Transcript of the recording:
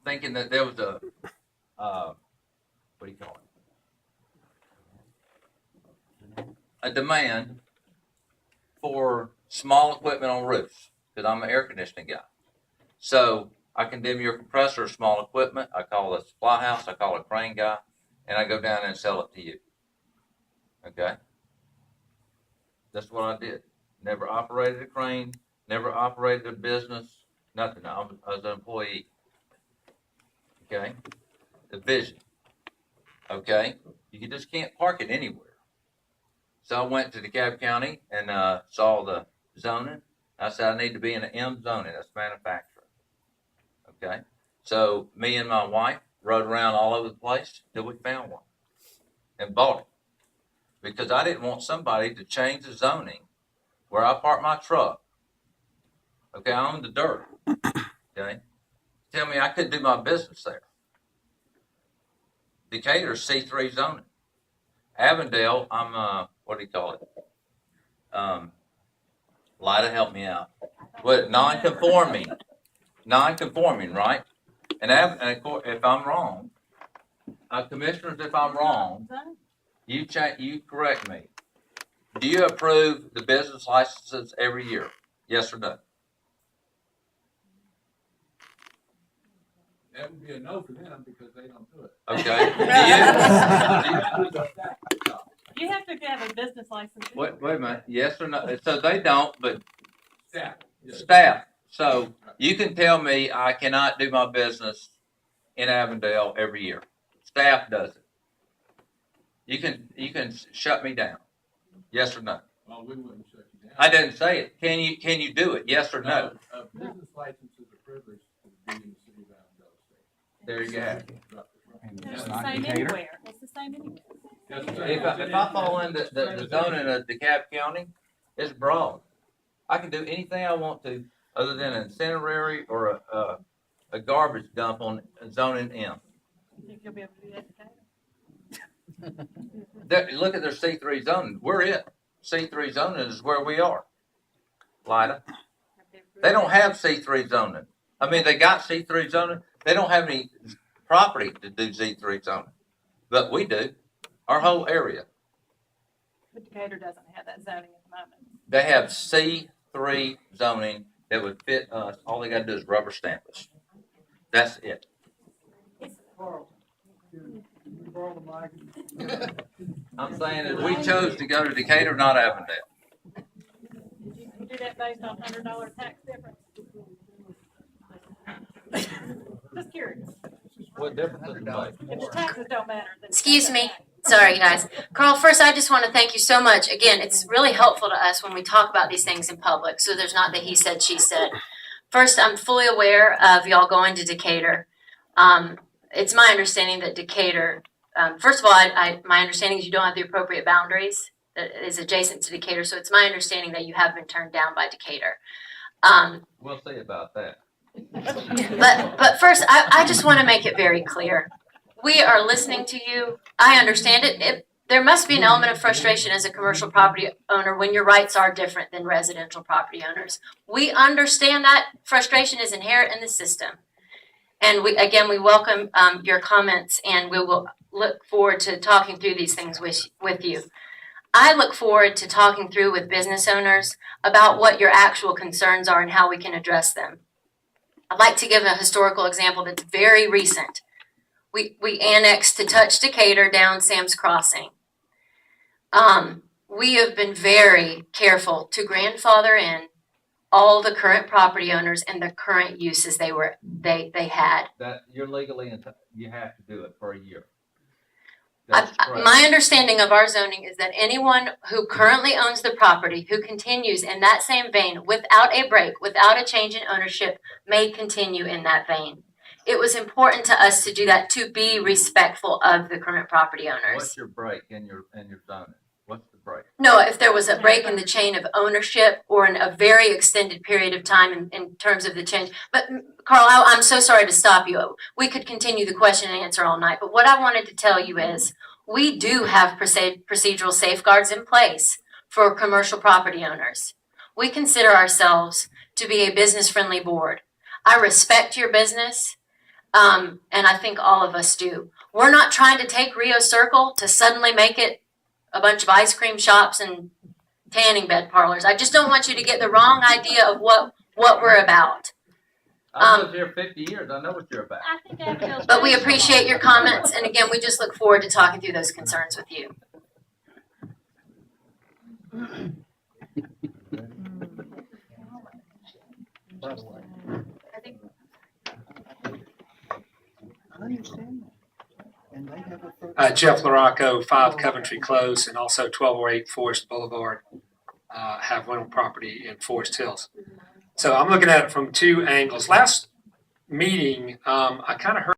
thinking that there was a, what do you call it? A demand for small equipment on roofs, because I'm an air conditioning guy. So I condemn your compressor, small equipment. I call a supply house, I call a crane guy, and I go down and sell it to you. Okay? That's what I did. Never operated a crane, never operated a business, nothing. I was an employee. Okay? The vision. Okay? You just can't park it anywhere. So I went to DeKalb County and saw the zoning. I said I need to be in an M zoning. That's manufacturing. Okay? So me and my wife rode around all over the place till we found one and bought it. Because I didn't want somebody to change the zoning where I park my truck. Okay, I own the dirt. Okay? Tell me I couldn't do my business there. Decatur's C3 zoning. Avondale, I'm what do you call it? Lida, help me out. What, non-conforming, right? And if I'm wrong, commissioners, if I'm wrong, you correct me. Do you approve the business licenses every year? Yes or no? That would be a no for them because they don't do it. Okay. You have to have a business license. Wait a minute. Yes or no? So they don't, but Staff. Yes. staff. So you can tell me I cannot do my business in Avondale every year. Staff does it. You can shut me down. Yes or no? Well, we wouldn't shut you down. I didn't say it. Can you do it? Yes or no? A business license is a privilege to be in the city of Avondale State. There you go. It's the same anywhere. It's the same anywhere. If I fall into the zoning of DeKalb County, it's broad. I can do anything I want to other than an incinerary or a garbage dump on zoning M. You think you'll be able to do that today? Look at their C3 zoning. We're it. C3 zoning is where we are. Lida. They don't have C3 zoning. I mean, they got C3 zoning. They don't have any property to do C3 zoning. But we do. Our whole area. But Decatur doesn't have that zoning at the moment. They have C3 zoning that would fit us. All they got to do is rubber stamp us. That's it. I'm saying that we chose to go to Decatur, not Avondale. Did you do that based on $100 tax difference? Just curious. What difference does it make? If the taxes don't matter, then. Excuse me. Sorry, guys. Carl, first, I just want to thank you so much. Again, it's really helpful to us when we talk about these things in public, so there's not the he said, she said. First, I'm fully aware of y'all going to Decatur. It's my understanding that Decatur, first of all, my understanding is you don't have the appropriate boundaries that is adjacent to Decatur, so it's my understanding that you have been turned down by Decatur. We'll see about that. But first, I just want to make it very clear. We are listening to you. I understand it. There must be an element of frustration as a commercial property owner when your rights are different than residential property owners. We understand that frustration is inherent in the system. And we welcome your comments, and we will look forward to talking through these things with you. I look forward to talking through with business owners about what your actual concerns are and how we can address them. I'd like to give a historical example that's very recent. We annexed to touch Decatur down Sam's Crossing. We have been very careful to grandfather in all the current property owners and the current uses they had. That you're legally you have to do it for a year. That's correct. My understanding of our zoning is that anyone who currently owns the property, who continues in that same vein without a break, without a change in ownership, may continue in that vein. It was important to us to do that, to be respectful of the current property owners. What's your break in your zoning? What's the break? No, if there was a break in the chain of ownership or in a very extended period of time in terms of the change. But Carl, I'm so sorry to stop you. We could continue the question and answer all night. But what I wanted to tell you is we do have procedural safeguards in place for commercial property owners. We consider ourselves to be a business-friendly board. I respect your business. And I think all of us do. We're not trying to take Rio Circle to suddenly make it a bunch of ice cream shops and tanning bed parlors. I just don't want you to get the wrong idea of what we're about. I lived here 50 years. I know what you're about. I think Avondale's. But we appreciate your comments, and again, we just look forward to talking through those concerns with you. Jeff Laraco, 5 Coventry Close, and also 1208 Forest Boulevard have rental property in Forest Hills. So I'm looking at it from 2 angles. Last meeting, I kind of heard